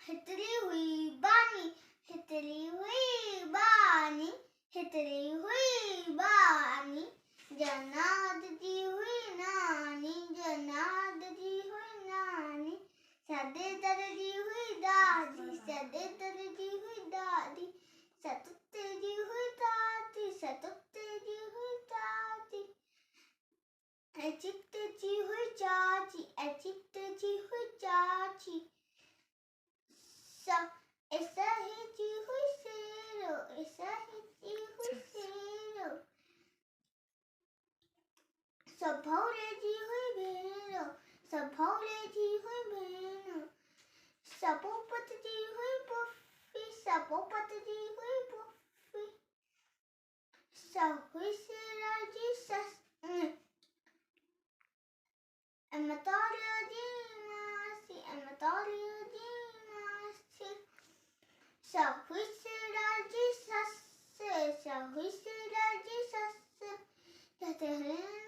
हितली हुई बानी, हितली हुई बानी, हितली हुई बानी, जनाद दी हुई नानी, जनाद दी हुई नानी, सदे दर दी हुई दादी, सदे दर दी हुई दादी, सतुते दी हुई दादी, सतुते दी हुई दादी, चित्ते जी हुई चाची, चित्ते जी हुई चाची, ऐसा ही जी हुई शेरो, ऐसा ही जी हुई शेरो, सभौरे जी हुई भेरो, सभौरे जी हुई भेरो, सपोपत जी हुई पुफ्फी, सपोपत जी हुई पुफ्फी, सहुई शेरा जी अमतालिया जी मासी, अमतालिया जी मासी, सहुई शेरा जी सस्से, सहुई शेरा जी सस्से, कहते हैं